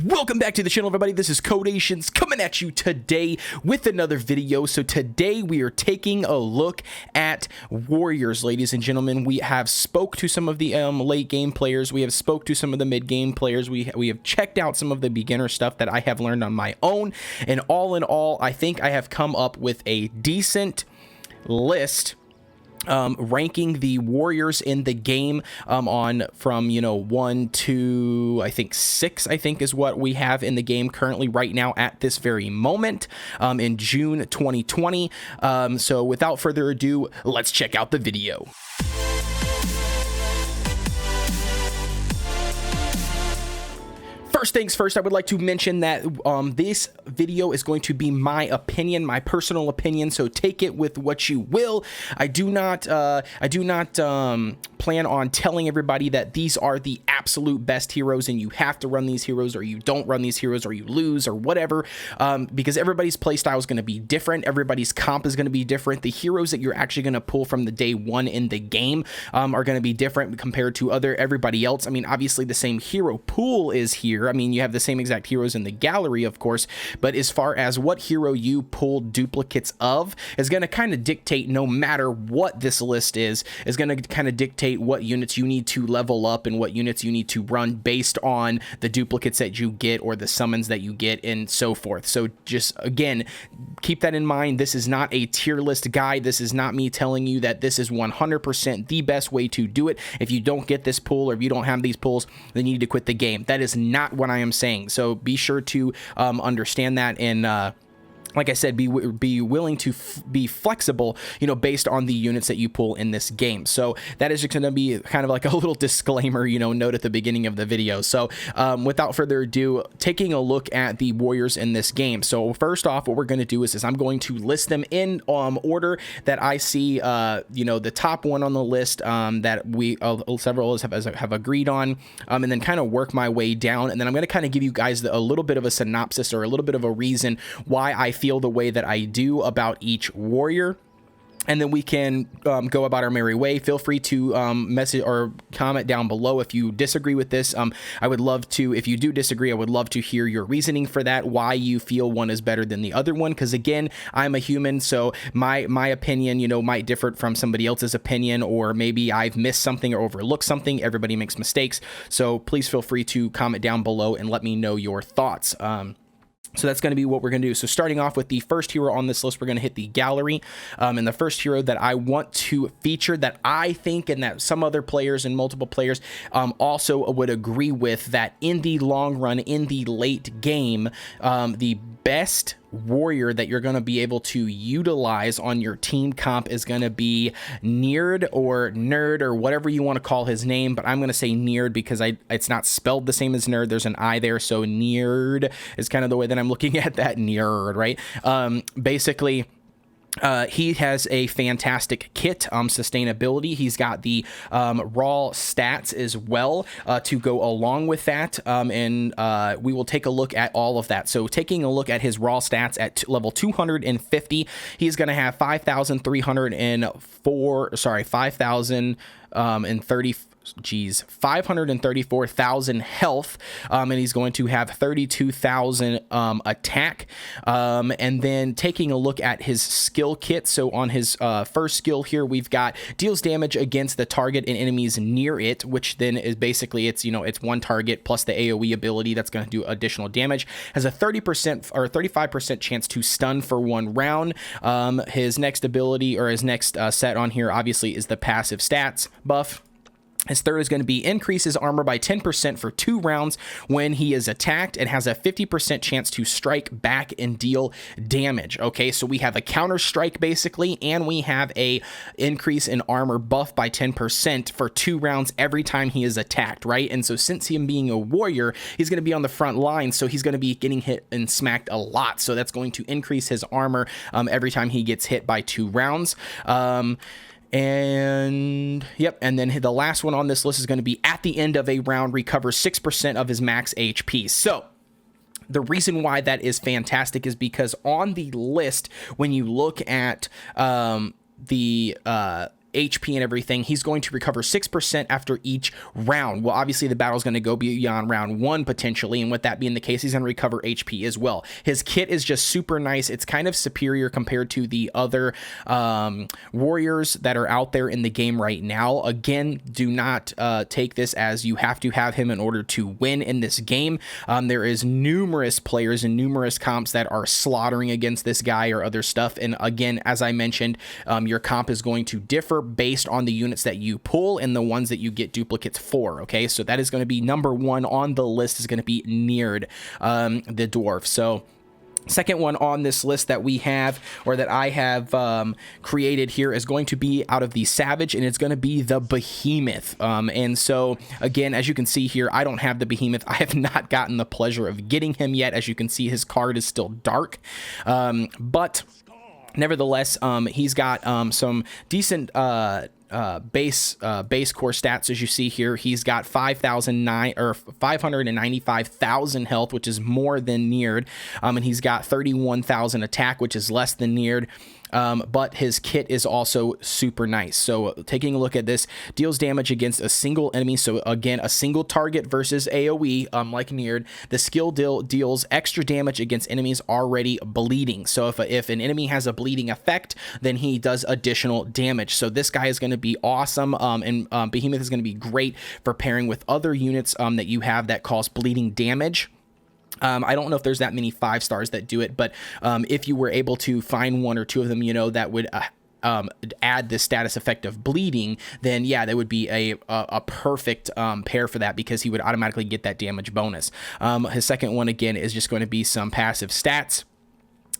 Welcome back to the channel, everybody. This is Kodeations coming at you today with another video. So today we are taking a look at warriors, ladies and gentlemen. We have spoke to some of the late game players. We have spoke to some of the mid game players. We have checked out some of the beginner stuff that I have learned on my own. And all in all, I think I have come up with a decent list ranking the warriors in the game on from 1 to I think 6 is what we have in the game currently right now at this very moment in June 2020. So without further ado, let's check out the video. First things first, I would like to mention that this video is going to be my opinion, my personal opinion, so take it with what you will. I do not plan on telling everybody that these are the absolute best heroes and you have to run these heroes, or you don't run these heroes, or you lose, or whatever, because everybody's playstyle is going to be different. Everybody's comp is going to be different. The heroes that you're actually going to pull from the day one in the game are going to be different compared to everybody else. I mean, obviously the same hero pool is here. I mean, you have the same exact heroes in the gallery, of course, but as far as what hero you pull duplicates of is going to kind of dictate, no matter what this list is going to kind of dictate what units you need to level up and what units you need to run based on the duplicates that you get or the summons that you get and so forth. So just, again, keep that in mind. This is not a tier list guide. This is not me telling you that this is 100% the best way to do it. If you don't get this pool, or if you don't have these pools, then you need to quit the game. That is not what I am saying. So be sure to understand that, and like I said, be willing to be flexible, based on the units that you pull in this game. So that is just going to be kind of like a little disclaimer, note at the beginning of the video. So without further ado, taking a look at the warriors in this game. So first off, what we're going to do is I'm going to list them in order that I see, the top one on the list that we several of us have agreed on, and then kind of work my way down. And then I'm going to kind of give you guys a little bit of a synopsis, or a little bit of a reason why I feel the way that I do about each warrior, and then we can go about our merry way. Feel free to message or comment down below if you disagree with this. I would love to, if you do disagree, I would love to hear your reasoning for that, why you feel one is better than the other one, because again, I'm a human, so my opinion, might differ from somebody else's opinion, or maybe I've missed something or overlooked something. Everybody makes mistakes, so please feel free to comment down below and let me know your thoughts. So that's going to be what we're going to do. So starting off with the first hero on this list, we're going to hit the gallery. And the first hero that I want to feature, that I think, and that some other players and multiple players also would agree with, that in the long run, in the late game, the best warrior that you're going to be able to utilize on your team comp is going to be Nerd, or Nerd, or whatever you want to call his name, but I'm going to say Nerd because it's not spelled the same as Nerd. There's an I there, so Nerd is kind of the way that I'm looking at that. Nerd, right? Basically, he has a fantastic kit, sustainability. He's got the raw stats as well to go along with that, and we will take a look at all of that. So taking a look at his raw stats at level 250, he's going to have 534,000 health, and he's going to have 32,000 attack, and then taking a look at his skill kit. So on his first skill here, we've got deals damage against the target and enemies near it, which then is basically it's one target plus the AoE ability that's going to do additional damage. Has a 30% or 35% chance to stun for 1 round. His next ability, or his next set on here, obviously is the passive stats buff. His third is going to be increases armor by 10% for 2 rounds when he is attacked, and has a 50% chance to strike back and deal damage. Okay, so we have a counter strike basically, and we have a increase in armor buff by 10% for 2 rounds every time he is attacked, right? And so since him being a warrior, he's going to be on the front line, so he's going to be getting hit and smacked a lot. So that's going to increase his armor every time he gets hit by 2 rounds. And yep, and then the last one on this list is going to be at the end of a round, recovers 6% of his max HP. So the reason why that is fantastic is because on the list, when you look at the HP and everything, he's going to recover 6% after each round. Well, obviously the battle's going to go beyond round 1 potentially, and with that being the case, he's going to recover HP as well. His kit is just super nice. It's kind of superior compared to the other warriors that are out there in the game right now. Again, do not take this as you have to have him in order to win in this game. There is numerous players and numerous comps that are slaughtering against this guy or other stuff, and again, as I mentioned, your comp is going to differ based on the units that you pull and the ones that you get duplicates for. Okay, so that is going to be number 1 on the list, is going to be Neared, the dwarf. So second one on this list that we have, or that I have created here, is going to be out of the Savage, and it's going to be the Behemoth. And so again, as you can see here, I don't have the Behemoth. I have not gotten the pleasure of getting him yet. As you can see, his card is still dark, but nevertheless, he's got some decent base core stats. As you see here, he's got 595,000 health, which is more than Neared, and he's got 31,000 attack, which is less than Neared. But his kit is also super nice. So taking a look at this, deals damage against a single enemy. So again, a single target versus AoE, like Neared. The skill deals extra damage against enemies already bleeding. So if an enemy has a bleeding effect, then he does additional damage. So this guy is going to be awesome, and Behemoth is going to be great for pairing with other units that you have that cause bleeding damage. I don't know if there's that many 5 stars that do it, but if you were able to find 1 or 2 of them, that would add the status effect of bleeding, then yeah, that would be a perfect pair for that, because he would automatically get that damage bonus. His second one, again, is just going to be some passive stats.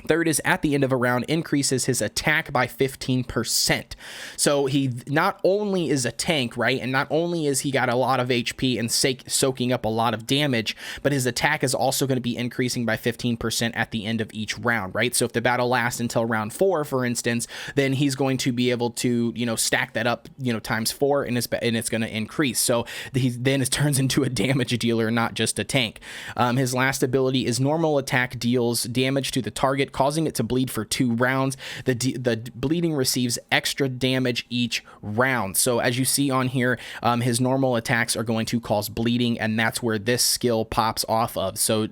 Third is, at the end of a round, increases his attack by 15%. So he not only is a tank, right, and not only is he got a lot of HP and soaking up a lot of damage, but his attack is also going to be increasing by 15% at the end of each round, right? So if the battle lasts until round 4, for instance, then he's going to be able to, stack that up, times 4, and it's going to increase. So then it turns into a damage dealer, not just a tank. His last ability is normal attack deals damage to the target, causing it to bleed for 2 rounds. The bleeding receives extra damage each round. So as you see on here, his normal attacks are going to cause bleeding, and that's where this skill pops off of. So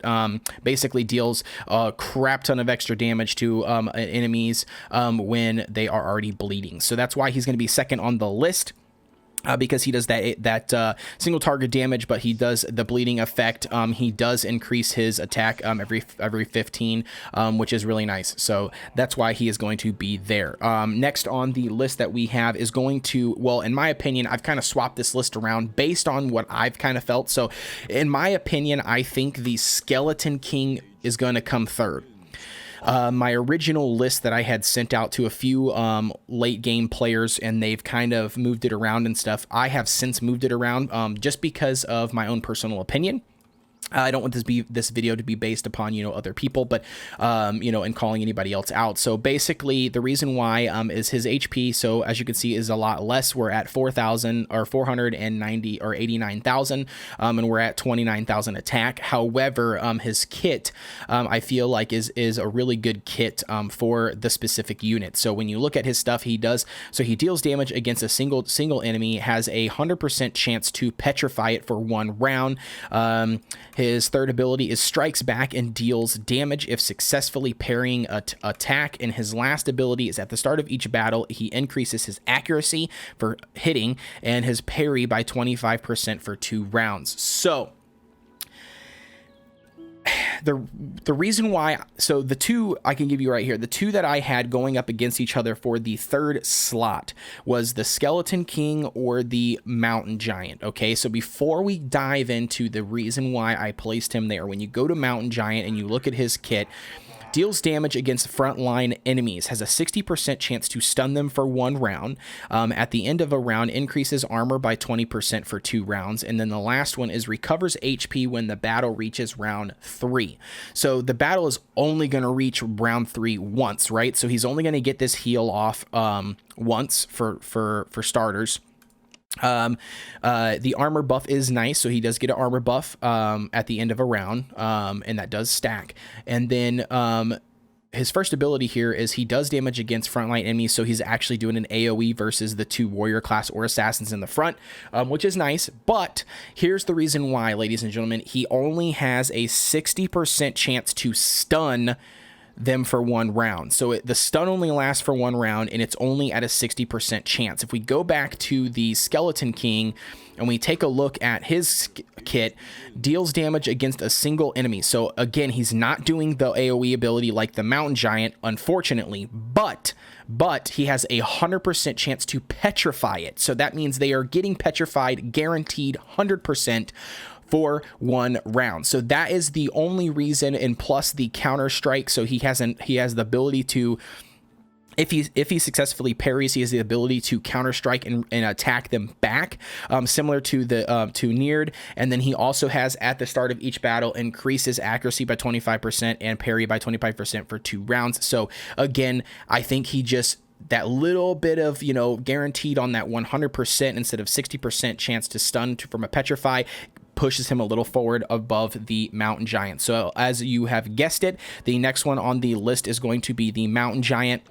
basically deals a crap ton of extra damage to enemies when they are already bleeding. So that's why he's going to be second on the list. Because he does that single target damage, but he does the bleeding effect. He does increase his attack every 15, which is really nice. So that's why he is going to be there. Next on the list that we have is going to, well, in my opinion, I've kind of swapped this list around based on what I've kind of felt. So in my opinion, I think the Skeleton King is going to come third. My original list that I had sent out to a few late game players, and they've kind of moved it around and stuff. I have since moved it around just because of my own personal opinion. I don't want this video to be based upon, other people, but, and calling anybody else out. So basically the reason why, is his HP. So as you can see, is a lot less. We're at 4,000 or 490 or 89,000, and we're at 29,000 attack. However, his kit, I feel like is a really good kit, for the specific unit. So when you look at his stuff, he deals damage against a single enemy, has a 100% chance to petrify it for 1 round. His third ability is strikes back and deals damage if successfully parrying an attack. And his last ability is, at the start of each battle, he increases his accuracy for hitting and his parry by 25% for 2 rounds. So the reason why, so the 2 I can give you right here, the 2 that I had going up against each other for the third slot was the Skeleton King or the Mountain Giant. Okay, so before we dive into the reason why I placed him there, when you go to Mountain Giant and you look at his kit, deals damage against frontline enemies, has a 60% chance to stun them for 1 round. At the end of a round, increases armor by 20% for 2 rounds. And then the last one is recovers HP when the battle reaches round 3. So the battle is only going to reach round 3 once, right? So he's only going to get this heal off once for starters. The armor buff is nice, so he does get an armor buff at the end of a round, and that does stack. And then his first ability here is he does damage against frontline enemies, so he's actually doing an AoE versus the 2 warrior class or assassins in the front, which is nice. But here's the reason why, ladies and gentlemen. He only has a 60% chance to stun them for 1 round. So the stun only lasts for 1 round, and it's only at a 60% chance. If we go back to the Skeleton King and we take a look at his kit, deals damage against a single enemy. So again, he's not doing the AoE ability like the Mountain Giant, unfortunately, but he has a 100% chance to petrify it. So that means they are getting petrified guaranteed 100% for 1 round. So that is the only reason, and plus the counter strike. So he has the ability to, if he successfully parries, he has the ability to counter strike and attack them back, similar to the to Neared. And then he also has, at the start of each battle, increases accuracy by 25% and parry by 25% for 2 rounds. So again, I think he just, that little bit of, guaranteed on that 100% instead of 60% chance to stun from a petrify pushes him a little forward above the Mountain Giant. So as you have guessed it, the next one on the list is going to be the Mountain Giant.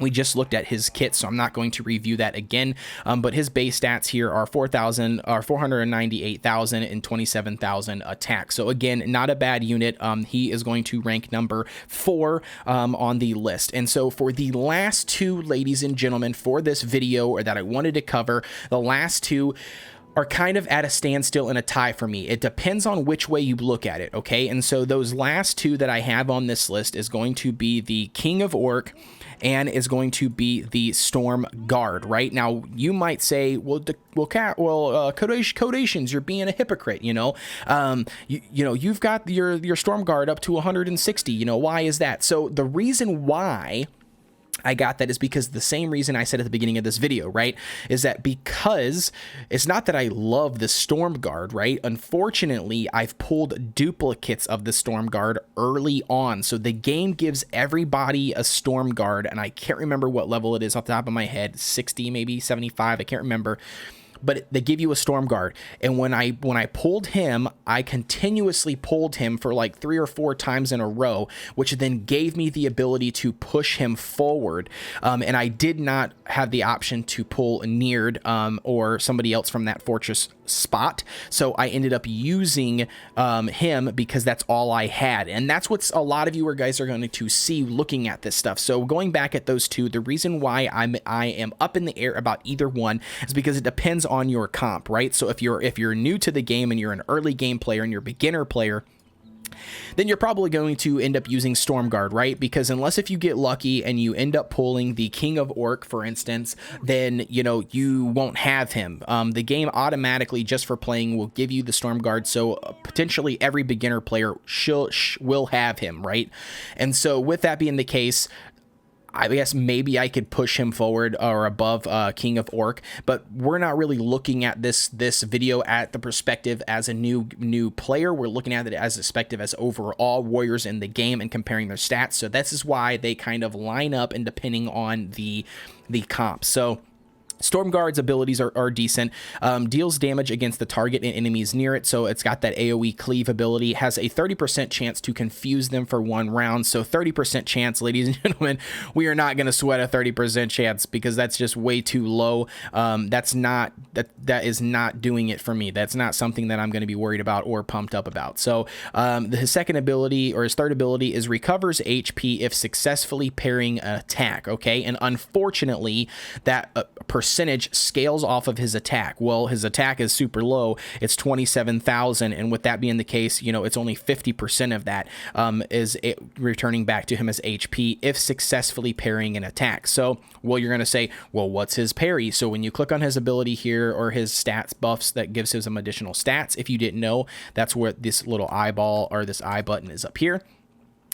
We just looked at his kit, so I'm not going to review that again. But his base stats here are 498,000 and 27,000 attack. So again, not a bad unit. He is going to rank number 4 on the list. And so for the last 2, ladies and gentlemen, for this video, or that I wanted to cover, the last 2 are kind of at a standstill and a tie for me. It depends on which way you look at it, okay? And so those last 2 that I have on this list is going to be the King of Orc and is going to be the Storm Guard. Right now, you might say, Kodeations, you're being a hypocrite. You've got your Storm Guard up to 160. Why is that? So the reason why I got that is because the same reason I said at the beginning of this video, right? Is that because it's not that I love the Storm Guard, right? Unfortunately, I've pulled duplicates of the Storm Guard early on. So the game gives everybody a Storm Guard, and I can't remember what level it is off the top of my head, 60, maybe 75, I can't remember. But they give you a Storm Guard, and when I pulled him, I continuously pulled him for like 3 or 4 times in a row, which then gave me the ability to push him forward. And I did not have the option to pull Neared or somebody else from that fortress spot, so I ended up using him because that's all I had, and that's what a lot of you guys are going to see looking at this stuff. So going back at those 2, the reason why I am up in the air about either one is because it depends on your comp, right? So if you're new to the game and you're an early game player and you're a beginner player, then you're probably going to end up using Storm Guard, right? Because unless if you get lucky and you end up pulling the King of Orc, for instance, then, you won't have him. The game automatically, just for playing, will give you the Storm Guard, so potentially every beginner player will have him, right? And so with that being the case, I guess maybe I could push him forward or above King of Orc, but we're not really looking at this video at the perspective as a new player. We're looking at it as a perspective as overall warriors in the game and comparing their stats. So this is why they kind of line up and depending on the comp. So Storm Guard's abilities are decent. Deals damage against the target and enemies near it, so it's got that AoE cleave ability. Has a 30% chance to confuse them for 1 round. So 30% chance, ladies and gentlemen, we are not going to sweat a 30% chance because that's just way too low. That is not doing it for me. That's not something that I'm going to be worried about or pumped up about. So his second ability, or his third ability, is recovers HP if successfully parrying an attack. Okay, and unfortunately, that percentage scales off of his attack. Well, his attack is super low. It's 27,000, and with that being the case, it's only 50% of that is returning back to him as HP if successfully parrying an attack. So, well, you're going to say, well, what's his parry? So when you click on his ability here, or his stats buffs, that gives him some additional stats. If you didn't know, that's where this little eyeball or this eye button is up here.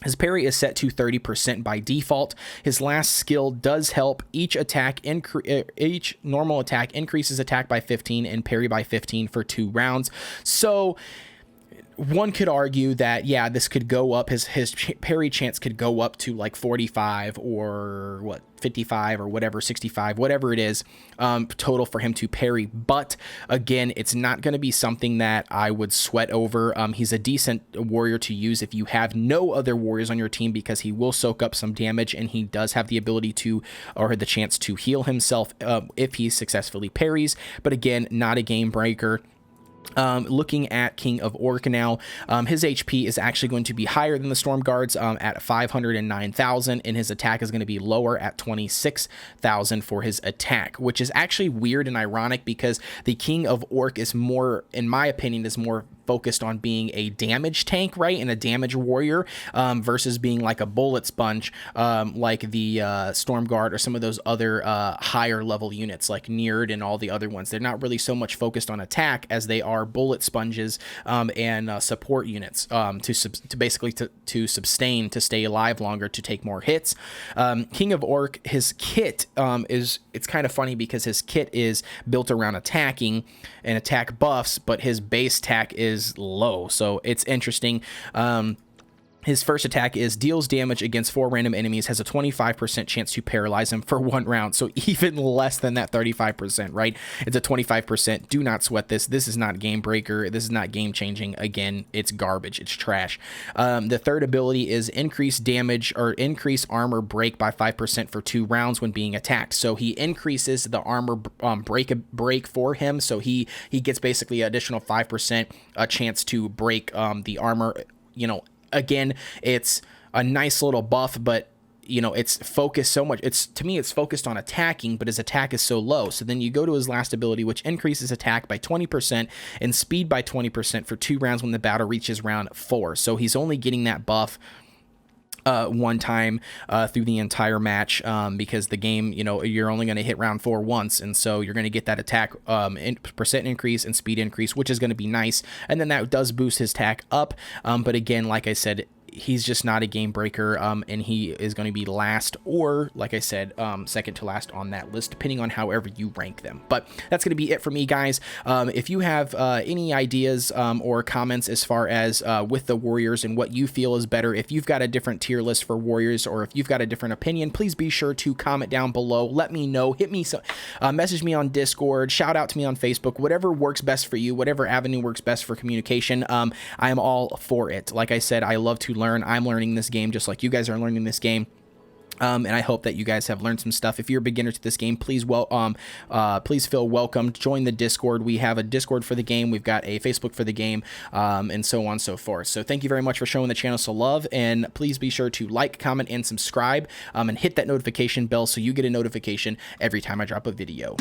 His parry is set to 30% by default. His last skill does help. Each normal attack increases attack by 15 and parry by 15 for 2 rounds. So one could argue that, yeah, this could go up. His parry chance could go up to like 45 or what, 55 or whatever, 65, whatever it is, total for him to parry. But again, it's not going to be something that I would sweat over. He's a decent warrior to use if you have no other warriors on your team, because he will soak up some damage, and he does have the ability to, or the chance to, heal himself if he successfully parries. But again, not a game breaker. Looking at King of Orc now, his HP is actually going to be higher than the Storm Guards at 509,000, and his attack is going to be lower at 26,000 for his attack, which is actually weird and ironic, because the King of Orc is more, in my opinion, is more focused on being a damage tank, right, and a damage warrior, versus being like a bullet sponge, like the Storm Guard or some of those other higher level units like Nerd and all the other ones. They're not really so much focused on attack as they are bullet sponges and support units, to basically sustain, to stay alive longer, to take more hits. King of Orc, his kit it's kind of funny because his kit is built around attacking and attack buffs, but his base attack is low, so it's interesting. His first attack is deals damage against 4 random enemies, has a 25% chance to paralyze him for 1 round. So even less than that 35%, right? It's a 25%. Do not sweat this. This is not game breaker. This is not game changing. Again, it's garbage. It's trash. The third ability is increase damage or increase armor break by 5% for 2 rounds when being attacked. So he increases the armor break for him. So he gets basically an additional 5% a chance to break the armor. You know, again, it's a nice little buff, but you know, it's focused so much. To me, it's focused on attacking, but his attack is so low. So then you go to his last ability, which increases attack by 20% and speed by 20% for 2 rounds when the battle reaches round 4. So he's only getting that buff one time through the entire match, because the game, you know, you're only going to hit round 4 once, and so you're going to get that attack percent increase and speed increase, which is going to be nice, and then that does boost his attack up, but again, like I said, he's just not a game breaker, and he is going to be last, or like I said, second to last on that list, depending on however you rank them. But that's going to be it for me, guys. If you have any ideas or comments as far as with the warriors and what you feel is better, if you've got a different tier list for warriors, or if you've got a different opinion, please be sure to comment down below. Let me know. Hit me, message me on Discord, shout out to me on Facebook, whatever works best for you, whatever avenue works best for communication. I am all for it. Like I said, I love to learn. I'm learning this game just like you guys are learning this game. And I hope that you guys have learned some stuff. If you're a beginner to this game, please please feel welcome. Join the Discord. We have a Discord for the game. We've got a Facebook for the game, and so on and so forth. So thank you very much for showing the channel some love, and please be sure to like, comment, and subscribe, and hit that notification bell so you get a notification every time I drop a video.